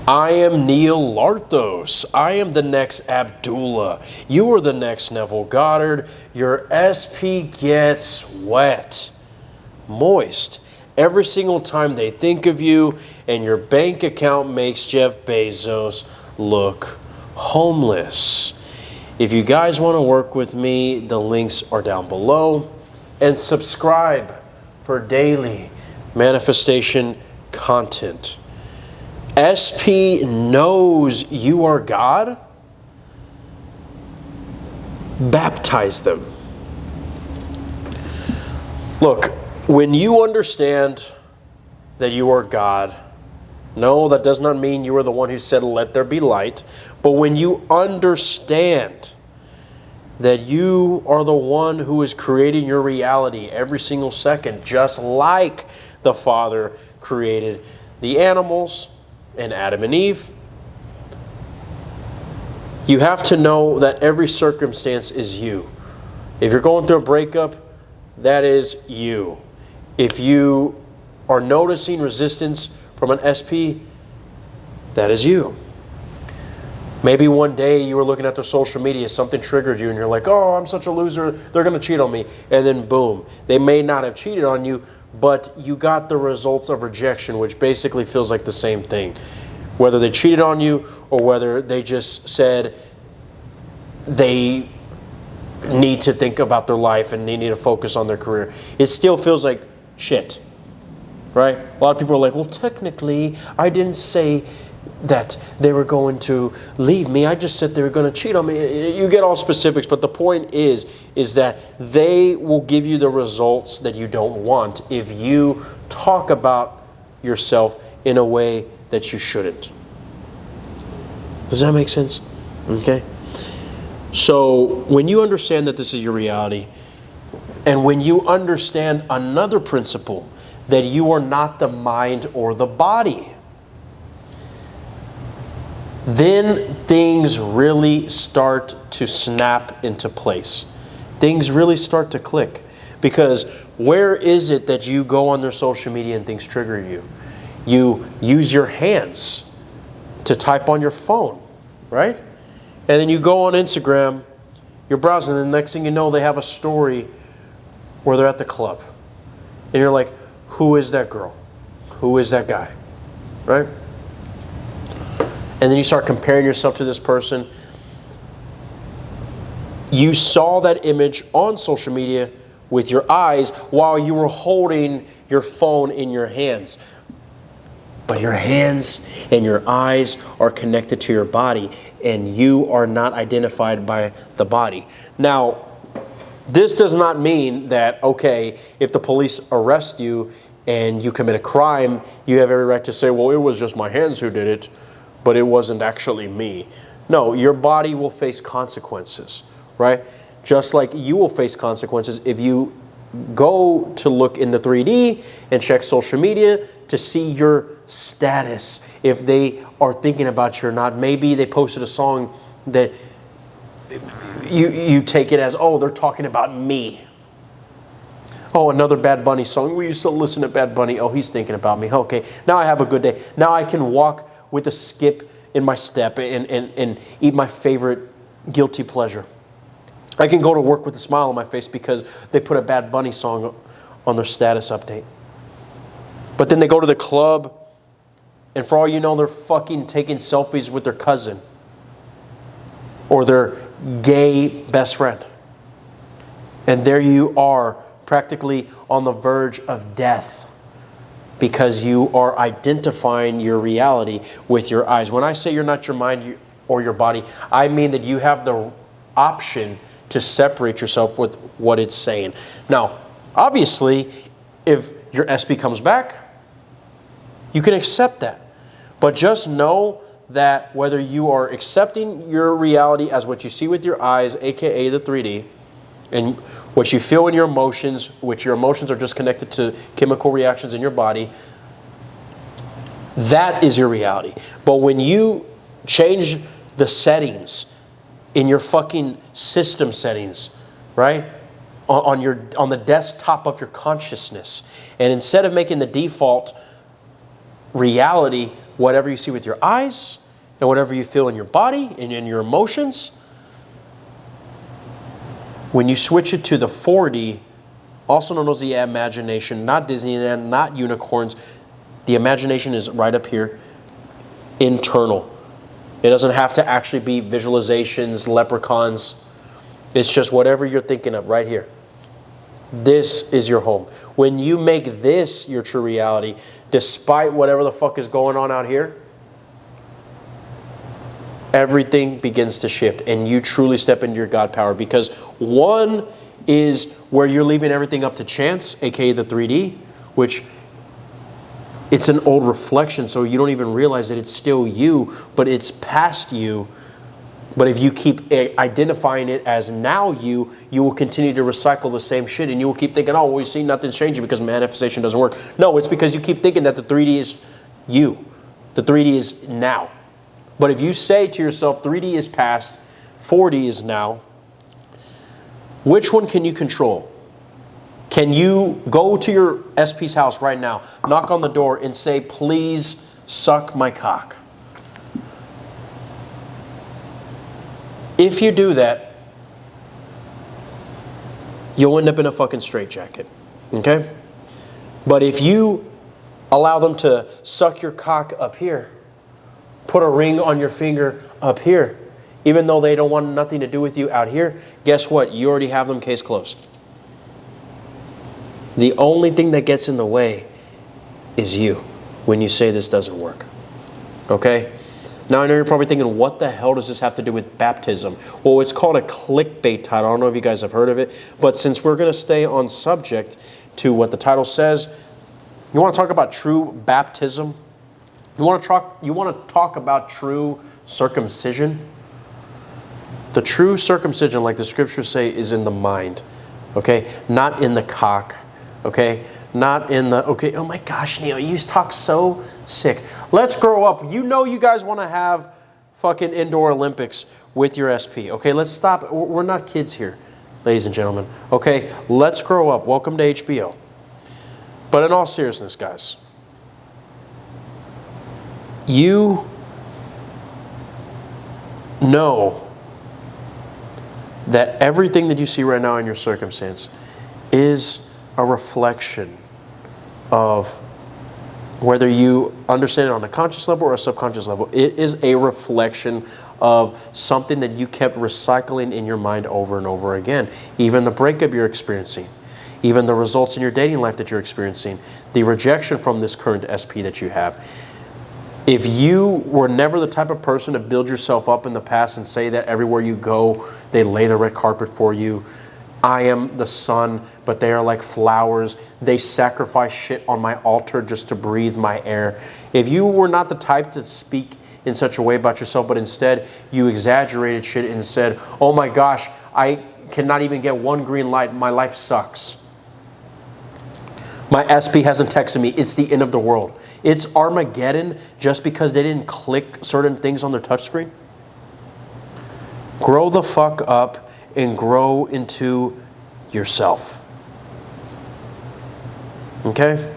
I am Neil Larthos. I am the next Abdullah. You are the next Neville Goddard. Your SP gets wet, moist, every single time they think of you, and your bank account makes Jeff Bezos look homeless. If you guys want to work with me, the links are down below. And subscribe for daily manifestation content. SP knows you are God. Baptize them. Look, when you understand that you are God, no, that does not mean you are the one who said, "Let there be light." But when you understand that you are the one who is creating your reality every single second, just like the Father created the animals and Adam and Eve, you have to know that every circumstance is you. If you're going through a breakup, that is you. If you are noticing resistance from an SP, that is you. Maybe one day you were looking at their social media, something triggered you, and you're like, "Oh, I'm such a loser, they're going to cheat on me." And then boom, they may not have cheated on you, but you got the results of rejection, which basically feels like the same thing. Whether they cheated on you or whether they just said they need to think about their life and they need to focus on their career, it still feels like shit, right? A lot of people are like, "Well, technically, I didn't say that they were going to leave me. I just said they were going to cheat on me." You get all specifics, but the point is that they will give you the results that you don't want if you talk about yourself in a way that you shouldn't. Does that make sense? Okay. So when you understand that this is your reality, and when you understand another principle, that you are not the mind or the body, then things really start to snap into place. Things really start to click. Because where is it that you go on their social media and things trigger you? You use your hands to type on your phone, right? And then you go on Instagram, you're browsing, and the next thing you know, they have a story where they're at the club. And you're like, who is that girl? Who is that guy? Right? And then you start comparing yourself to this person. You saw that image on social media with your eyes while you were holding your phone in your hands. But your hands and your eyes are connected to your body, and you are not identified by the body. Now, this does not mean that, okay, if the police arrest you and you commit a crime, you have every right to say, "Well, it was just my hands who did it, but it wasn't actually me." No, your body will face consequences, right? Just like you will face consequences if you go to look in the 3D and check social media to see your status, if they are thinking about you or not. Maybe they posted a song that you take it as, "Oh, they're talking about me." Oh, another Bad Bunny song. We used to listen to Bad Bunny. Oh, he's thinking about me. Okay, now I have a good day. Now I can walk with a skip in my step and eat my favorite guilty pleasure. I can go to work with a smile on my face because they put a Bad Bunny song on their status update. But then they go to the club, and for all you know, they're fucking taking selfies with their cousin or their gay best friend. And there you are, practically on the verge of death, because you are identifying your reality with your eyes. When I say you're not your mind or your body, I mean that you have the option to separate yourself with what it's saying. Now, obviously, if your SP comes back, you can accept that. But just know that whether you are accepting your reality as what you see with your eyes, aka the 3D, and what you feel in your emotions, which your emotions are just connected to chemical reactions in your body, that is your reality. But when you change the settings in your fucking system settings, right? On the desktop of your consciousness, and instead of making the default reality whatever you see with your eyes and whatever you feel in your body and in your emotions, when you switch it to the 4D, also known as the imagination, not Disneyland, not unicorns, the imagination is right up here, internal. It doesn't have to actually be visualizations, leprechauns. It's just whatever you're thinking of right here. This is your home. When you make this your true reality, despite whatever the fuck is going on out here, everything begins to shift and you truly step into your God power, because one is where you're leaving everything up to chance, aka the 3D, which it's an old reflection, so you don't even realize that it's still you, but it's past you. But if you keep identifying it as now you will continue to recycle the same shit, and you will keep thinking, oh, well, you see, nothing's changing because manifestation doesn't work. No, it's because you keep thinking that the 3D is you. The 3D is now. But if you say to yourself, 3D is past, 4D is now, which one can you control? Can you go to your SP's house right now, knock on the door, and say, please suck my cock? If you do that, you'll end up in a fucking straitjacket, okay? But if you allow them to suck your cock up here, put a ring on your finger up here, even though they don't want nothing to do with you out here, guess what? You already have them, case closed. The only thing that gets in the way is you when you say this doesn't work, okay? Now, I know you're probably thinking, what the hell does this have to do with baptism? Well, it's called a clickbait title. I don't know if you guys have heard of it, but since we're going to stay on subject to what the title says, you want to talk about true baptism? You want to talk about true circumcision? The true circumcision, like the scriptures say, is in the mind, okay? Not in the cock, okay? Not in the, okay, oh my gosh, Neil, you talk so sick. Let's grow up. You know you guys want to have fucking indoor Olympics with your SP, okay? Let's stop. We're not kids here, ladies and gentlemen, okay? Let's grow up. Welcome to HBO. But in all seriousness, guys, you know that everything that you see right now in your circumstance is a reflection of, whether you understand it on a conscious level or a subconscious level, it is a reflection of something that you kept recycling in your mind over and over again. Even the breakup you're experiencing, even the results in your dating life that you're experiencing, the rejection from this current SP that you have. If you were never the type of person to build yourself up in the past and say that everywhere you go, they lay the red carpet for you, I am the sun, but they are like flowers. They sacrifice shit on my altar just to breathe my air. If you were not the type to speak in such a way about yourself, but instead you exaggerated shit and said, oh my gosh, I cannot even get one green light. My life sucks. My SP hasn't texted me. It's the end of the world. It's Armageddon just because they didn't click certain things on their touchscreen. Grow the fuck up and grow into yourself. Okay?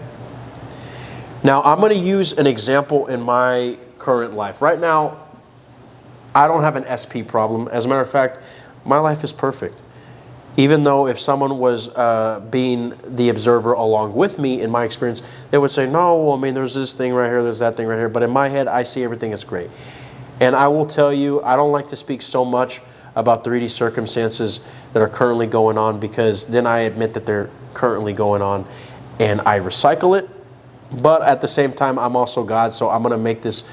Now, I'm going to use an example in my current life. Right now, I don't have an SP problem. As a matter of fact, my life is perfect. Even though if someone was being the observer along with me in my experience, they would say, no, I mean, there's this thing right here, there's that thing right here. But in my head, I see everything as great. And I will tell you, I don't like to speak so much about 3D circumstances that are currently going on, because then I admit that they're currently going on and I recycle it. But at the same time, I'm also God, so I'm going to make this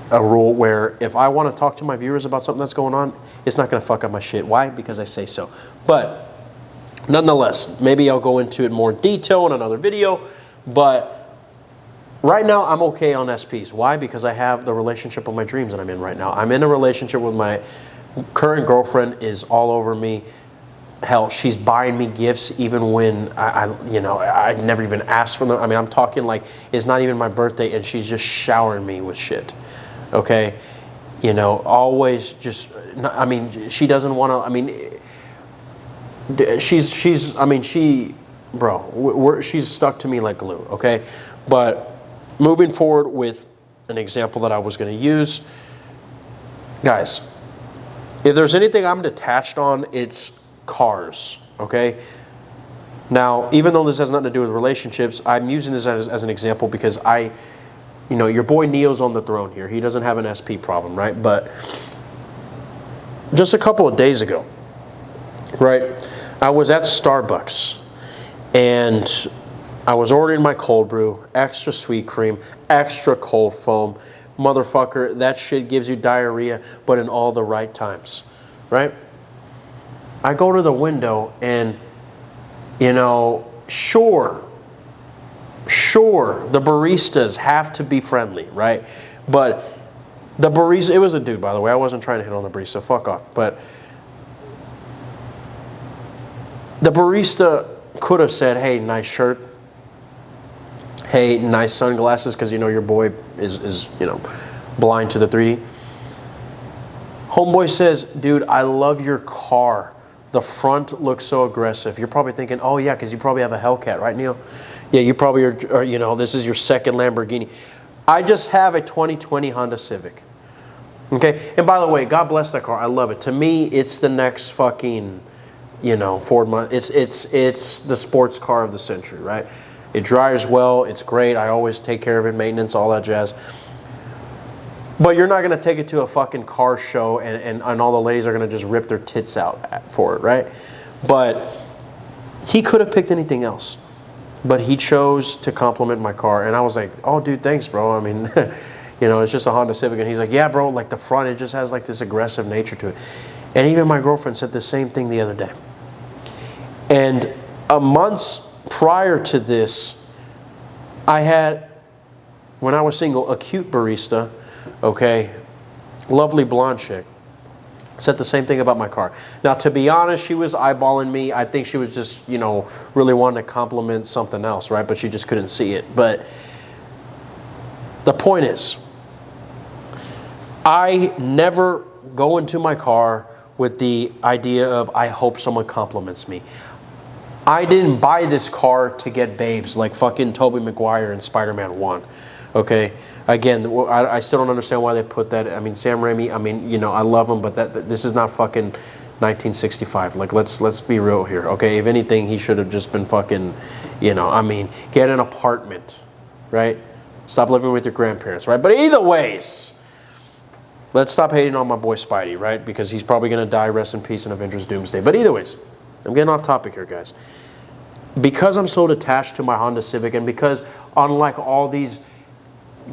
a rule where if I want to talk to my viewers about something that's going on, it's not going to fuck up my shit. Why? Because I say so. But nonetheless, maybe I'll go into it more in detail in another video. But right now, I'm okay on SPs. Why? Because I have the relationship of my dreams that I'm in right now. I'm in a relationship with my current girlfriend, is all over me. Hell, she's buying me gifts even when I never even asked for them. I mean, I'm talking like it's not even my birthday and she's just showering me with shit. Okay? You know, always just, I mean, she doesn't want to, I mean, she's stuck to me like glue, okay? But moving forward with an example that I was going to use. Guys, if there's anything I'm detached on, it's cars, okay? Now, even though this has nothing to do with relationships, I'm using this as an example because your boy Neo's on the throne here. He doesn't have an SP problem, right? But just a couple of days ago, right, I was at Starbucks and I was ordering my cold brew, extra sweet cream, extra cold foam. Motherfucker, that shit gives you diarrhea, but in all the right times, right? I go to the window and, sure, the baristas have to be friendly, right? But the barista, it was a dude, by the way. I wasn't trying to hit on the barista, fuck off. But the barista could have said, hey, nice shirt. Hey, nice sunglasses, because your boy is blind to the 3D. Homeboy says, dude, I love your car. The front looks so aggressive. You're probably thinking, oh yeah, because you probably have a Hellcat, right, Neil? Yeah, you probably are, this is your second Lamborghini. I just have a 2020 Honda Civic. Okay, and by the way, God bless that car. I love it. To me, it's the next fucking, Ford. It's the sports car of the century, right? It drives well. It's great. I always take care of it, maintenance, all that jazz. But you're not going to take it to a fucking car show and all the ladies are going to just rip their tits out for it, right? But he could have picked anything else. But he chose to compliment my car. And I was like, oh, dude, thanks, bro. I mean, it's just a Honda Civic. And he's like, yeah, bro, like the front, it just has like this aggressive nature to it. And even my girlfriend said the same thing the other day. And months prior to this, I had, when I was single, a cute barista, okay, lovely blonde chick, said the same thing about my car. Now, to be honest, she was eyeballing me. I think she was just, really wanting to compliment something else, right? But she just couldn't see it. But the point is, I never go into my car with the idea of, I hope someone compliments me. I didn't buy this car to get babes like fucking Tobey Maguire in Spider-Man 1. Okay? Again, I still don't understand why they put that. I mean, Sam Raimi, I love him, but this is not fucking 1965. Like, let's be real here. Okay? If anything, he should have just been fucking, get an apartment, right? Stop living with your grandparents, right? But either ways, let's stop hating on my boy Spidey, right? Because he's probably going to die, rest in peace, in Avengers Doomsday. But either ways, I'm getting off topic here, guys. Because I'm so detached to my Honda Civic, and because unlike all these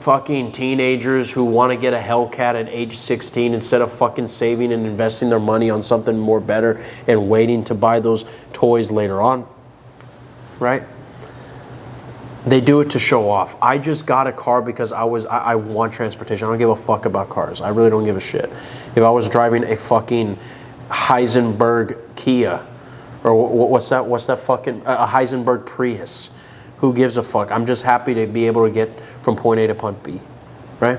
fucking teenagers who want to get a Hellcat at age 16 instead of fucking saving and investing their money on something more better and waiting to buy those toys later on, right? They do it to show off. I just got a car because I want transportation. I don't give a fuck about cars. I really don't give a shit. If I was driving a fucking Heisenberg Kia, or what's that fucking, a Heisenberg Prius. Who gives a fuck? I'm just happy to be able to get from point A to point B, right?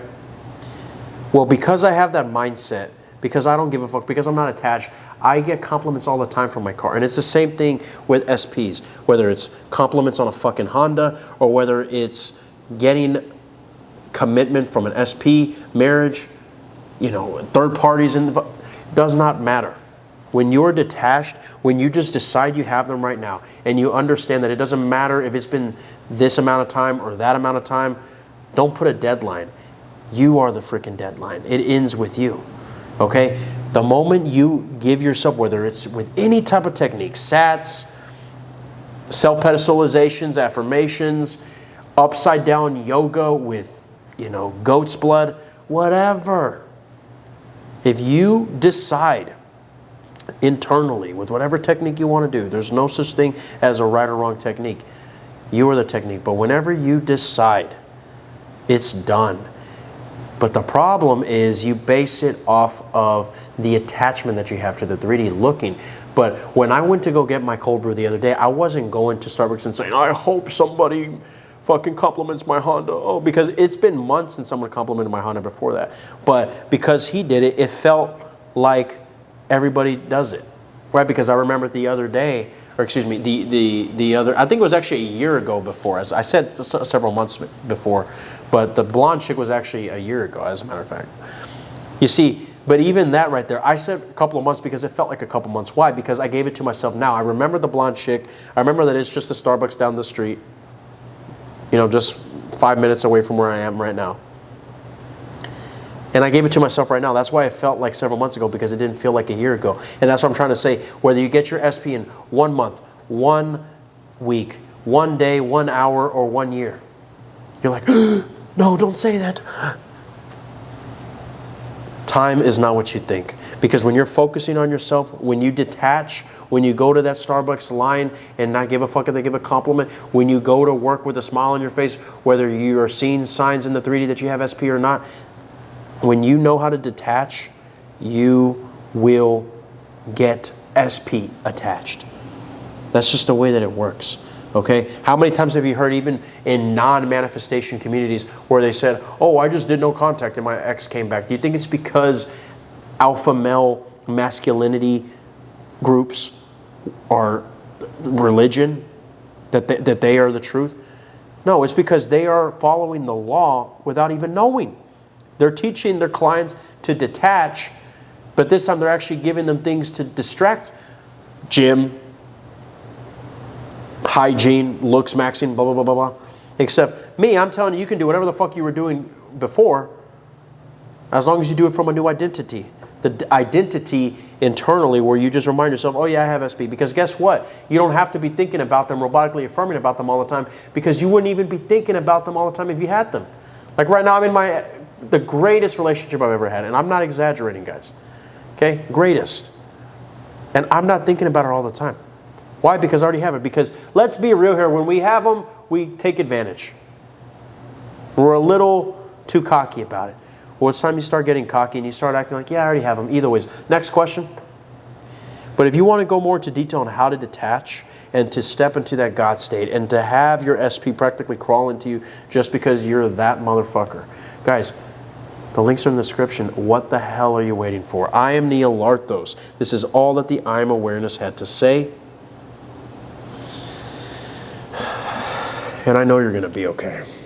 Well, because I have that mindset, because I don't give a fuck, because I'm not attached, I get compliments all the time from my car. And it's the same thing with SPs, whether it's compliments on a fucking Honda or whether it's getting commitment from an SP, marriage, third parties, does not matter. When you're detached, when you just decide you have them right now, and you understand that it doesn't matter if it's been this amount of time or that amount of time, don't put a deadline. You are the freaking deadline. It ends with you, okay? The moment you give yourself, whether it's with any type of technique, SATs, self-pedestalizations, affirmations, upside down yoga with, goat's blood, whatever. If you decide internally with whatever technique you want to do, there's no such thing as a right or wrong technique. You are the technique. But whenever you decide, it's done. But the problem is you base it off of the attachment that you have to the 3D looking. But when I went to go get my cold brew the other day, I wasn't going to Starbucks and saying, I hope somebody fucking compliments my Honda. Oh, because it's been months since someone complimented my Honda before that. But because he did it, it felt like everybody does it, right? Because I remember the other day, or excuse me, the other, I think it was actually a year ago before, as I said several months before, but the blonde chick was actually a year ago, as a matter of fact. You see, but even that right there, I said a couple of months because it felt like a couple months. Why? Because I gave it to myself now. I remember the blonde chick. I remember that it's just a Starbucks down the street, you know, just 5 minutes away from where I am right now. And I gave it to myself right now. That's why it felt like several months ago, because it didn't feel like a year ago. And that's what I'm trying to say. Whether you get your SP in 1 month, 1 week, 1 day, 1 hour, or 1 year, you're like, no, don't say that. Time is not what you think. Because when you're focusing on yourself, when you detach, when you go to that Starbucks line and not give a fuck if they give a compliment, when you go to work with a smile on your face, whether you are seeing signs in the 3D that you have SP or not, when you know how to detach, you will get SP attached. That's just the way that it works. Okay? How many times have you heard, even in non-manifestation communities, where they said, oh, I just did no contact and my ex came back? Do you think it's because alpha male masculinity groups are religion, that they are the truth? No, it's because they are following the law without even knowing. They're teaching their clients to detach, but this time they're actually giving them things to distract. Gym, hygiene, looks maxing, blah, blah, blah, blah, blah. Except me, I'm telling you, you can do whatever the fuck you were doing before, as long as you do it from a new identity. The identity internally where you just remind yourself, oh yeah, I have SP. Because guess what? You don't have to be thinking about them, robotically affirming about them all the time, because you wouldn't even be thinking about them all the time if you had them. Like right now, I'm in the greatest relationship I've ever had, and I'm not exaggerating, guys. Okay? Greatest. And I'm not thinking about it all the time. Why? Because I already have it. Because let's be real here, when we have them, we take advantage. We're a little too cocky about it. Well, it's time you start getting cocky and you start acting like, yeah, I already have them. Either ways. Next question. But if you want to go more into detail on how to detach and to step into that God state and to have your SP practically crawl into you just because you're that motherfucker. Guys, the links are in the description. What the hell are you waiting for? I am Neil Lartos. This is all that the I Am Awareness had to say. And I know you're going to be okay.